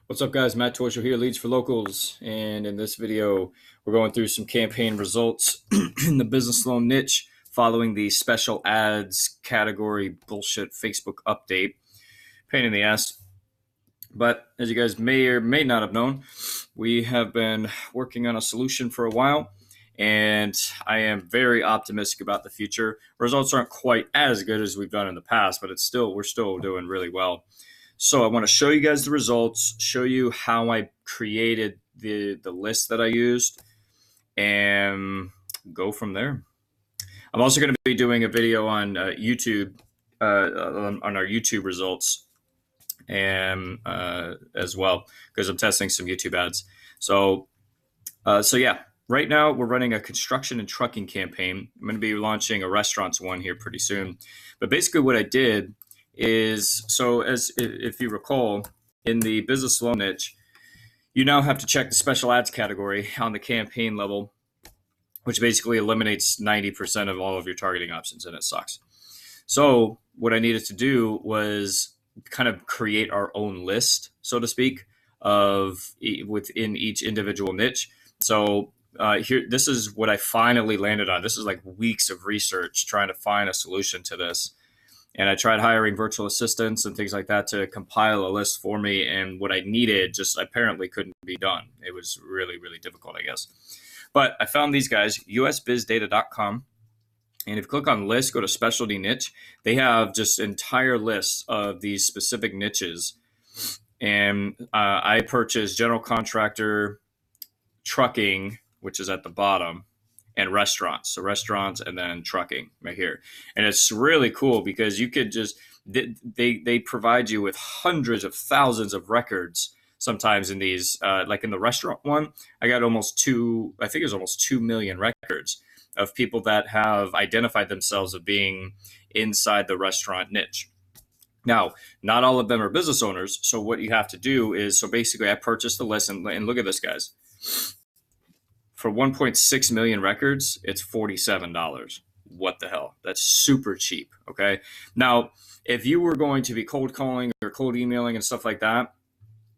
What's up, guys? Matt Torcho here, Leads for Locals. And in this video, we're going through some campaign results in the business loan niche following the special ads category bullshit Facebook update. Pain in the ass. But as you guys may or may not have known, we have been working on a solution for a while, and I am very optimistic about the future. Results aren't quite as good as we've done in the past, but we're still doing really well. So I want to show you guys the results, show you how I created the list that I used, and go from there. I'm also going to be doing a video on YouTube, on our YouTube results, and as well, because I'm testing some YouTube ads. So yeah, right now we're running a construction and trucking campaign. I'm going to be launching a restaurants one here pretty soon. But basically what I did is, if you recall, in the business loan niche, you now have to check the special ads category on the campaign level, which basically eliminates 90% of all of your targeting options, and it sucks. So what I needed to do was kind of create our own list, so to speak, of within each individual niche. So here, this is what I finally landed on. This is like weeks of research trying to find a solution to this. And I tried hiring virtual assistants and things like that to compile a list for me. And what I needed just apparently couldn't be done. It was really, really difficult, I guess. But I found these guys, usbizdata.com. And if you click on list, go to specialty niche, they have just entire lists of these specific niches. And I purchased general contractor, trucking, which is at the bottom, and restaurants. So restaurants and then trucking right here. And it's really cool because you could just, they provide you with hundreds of thousands of records sometimes in these, like in the restaurant one, I got almost 2 million records of people that have identified themselves as being inside the restaurant niche. Now, not all of them are business owners. So what you have to do is, so basically I purchased the list, and look at this, guys. For 1.6 million records, it's $47. What the hell? That's super cheap, okay? Now, if you were going to be cold calling or cold emailing and stuff like that,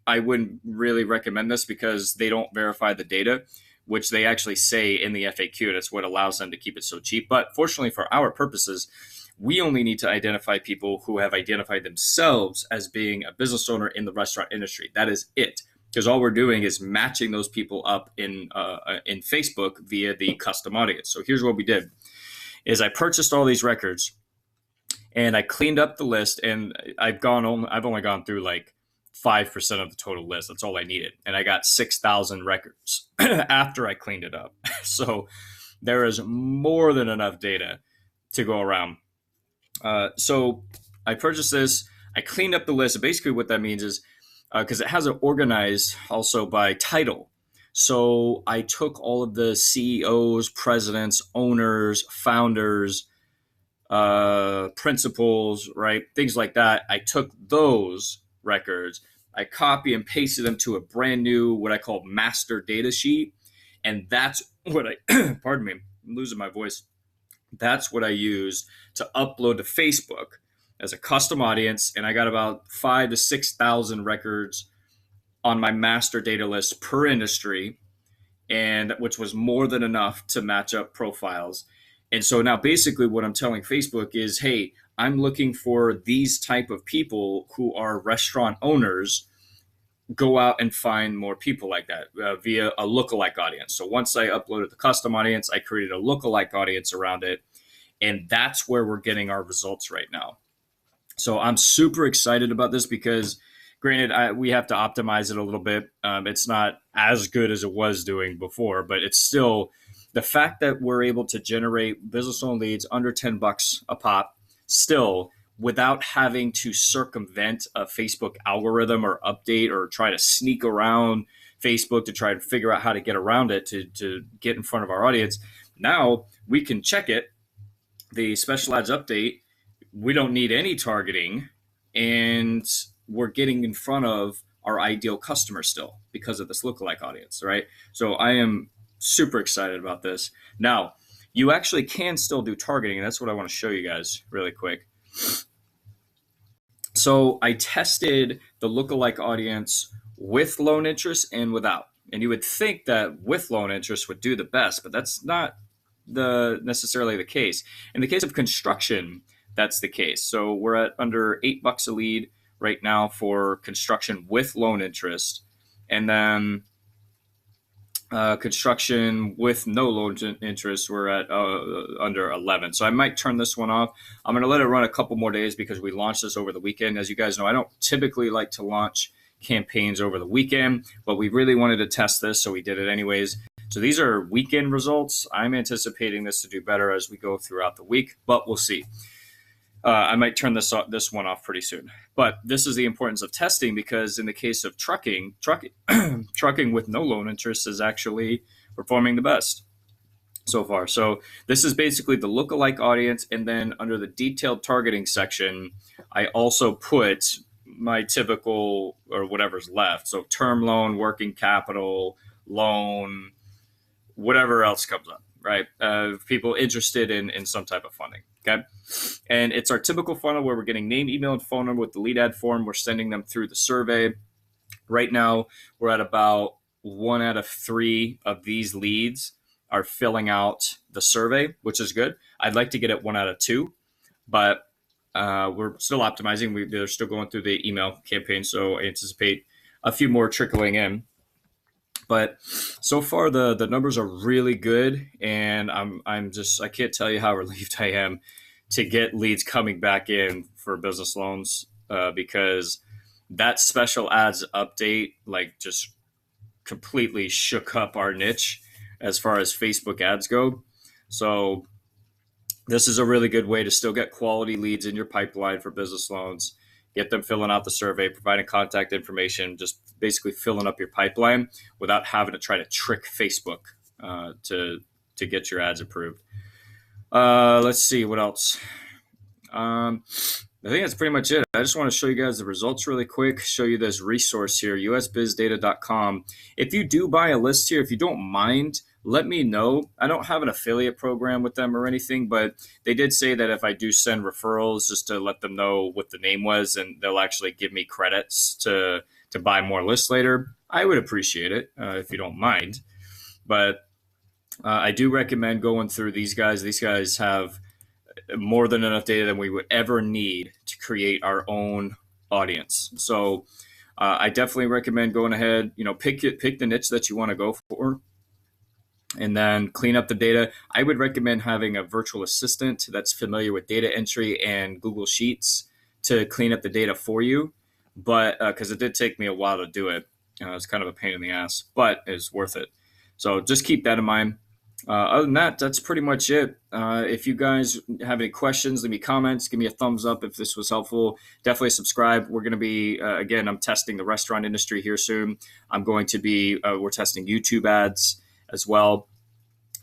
I wouldn't really recommend this because they don't verify the data, which they actually say in the FAQ. That's what allows them to keep it so cheap. But fortunately for our purposes, we only need to identify people who have identified themselves as being a business owner in the restaurant industry. That is it. Because all we're doing is matching those people up in Facebook via the custom audience. So here's what we did: is I purchased all these records, and I cleaned up the list, and I've only gone through like 5% of the total list. That's all I needed, and I got 6,000 records after I cleaned it up. So there is more than enough data to go around. So I purchased this. I cleaned up the list. And basically, what that means is, because it has it organized also by title. So I took all of the CEOs, presidents, owners, founders, principals, right? Things like that. I took those records, I copy and pasted them to a brand new, what I call master data sheet. And that's what pardon me, I'm losing my voice. That's what I use to upload to Facebook as a custom audience, and I got about 5,000 to 6,000 records on my master data list per industry, and which was more than enough to match up profiles. And so now basically what I'm telling Facebook is, hey, I'm looking for these type of people who are restaurant owners. Go out and find more people like that via a lookalike audience. So once I uploaded the custom audience, I created a lookalike audience around it, and that's where we're getting our results right now. So I'm super excited about this because, granted, we have to optimize it a little bit. It's not as good as it was doing before, but it's still the fact that we're able to generate business loan leads under $10 a pop still without having to circumvent a Facebook algorithm or update or try to sneak around Facebook to try to figure out how to get around it to get in front of our audience. Now we can check it, the special ads update. We don't need any targeting, and we're getting in front of our ideal customer still because of this lookalike audience, right? So I am super excited about this. Now, you actually can still do targeting, and that's what I want to show you guys really quick. So I tested the lookalike audience with loan interest and without. And you would think that with loan interest would do the best, but that's not necessarily the case. In the case of construction, that's the case. So we're at under $8 a lead right now for construction with loan interest, and then construction with no loan interest, we're at under 11. So I might turn this one off. I'm going to let it run a couple more days because we launched this over the weekend. As you guys know, I don't typically like to launch campaigns over the weekend, but we really wanted to test this, so we did it anyways. So these are weekend results. I'm anticipating this to do better as we go throughout the week, but we'll see. I might turn this one off pretty soon. But this is the importance of testing, because in the case of trucking with no loan interest is actually performing the best so far. So this is basically the lookalike audience. And then under the detailed targeting section, I also put my typical, or whatever's left. So term loan, working capital, loan, whatever else comes up, right? People interested in some type of funding. Okay. And it's our typical funnel where we're getting name, email, and phone number with the lead ad form. We're sending them through the survey. Right now, we're at about 1 out of 3 of these leads are filling out the survey, which is good. I'd like to get it 1 out of 2, but we're still optimizing. They're still going through the email campaign, so I anticipate a few more trickling in. But so far, the numbers are really good, and I can't tell you how relieved I am to get leads coming back in for business loans, because that special ads update just completely shook up our niche as far as Facebook ads go. So this is a really good way to still get quality leads in your pipeline for business loans. Get them filling out the survey, providing contact information, just basically filling up your pipeline without having to try to trick Facebook to get your ads approved. Let's see what else. I think that's pretty much it. I just want to show you guys the results really quick, show you this resource here, usbizdata.com. If you do buy a list here, if you don't mind, let me know. I don't have an affiliate program with them or anything, but they did say that if I do send referrals, just to let them know what the name was, and they'll actually give me credits to buy more lists later. I would appreciate it if you don't mind. But I do recommend going through these guys. These guys have more than enough data than we would ever need to create our own audience. So I definitely recommend going ahead, pick the niche that you want to go for, and then clean up the data. I would recommend having a virtual assistant that's familiar with data entry and Google Sheets to clean up the data for you. But because it did take me a while to do it. It's kind of a pain in the ass, but it's worth it. So just keep that in mind. Other than that, that's pretty much it. If you guys have any questions, leave me comments, give me a thumbs up if this was helpful. Definitely subscribe. We're going to be, again, I'm testing the restaurant industry here soon. We're testing YouTube ads as well.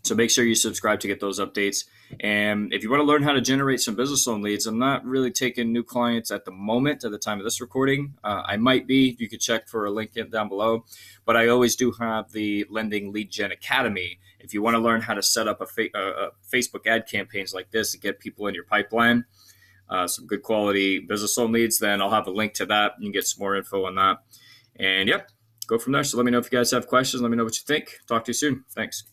So make sure you subscribe to get those updates. And if you want to learn how to generate some business loan leads, I'm not really taking new clients at the moment, at the time of this recording. I might be. You could check for a link down below. But I always do have the Lending Lead Gen Academy. If you want to learn how to set up a Facebook ad campaigns like this to get people in your pipeline, some good quality business loan leads, then I'll have a link to that. You can get some more info on that. And yep, go from there. So let me know if you guys have questions. Let me know what you think. Talk to you soon. Thanks.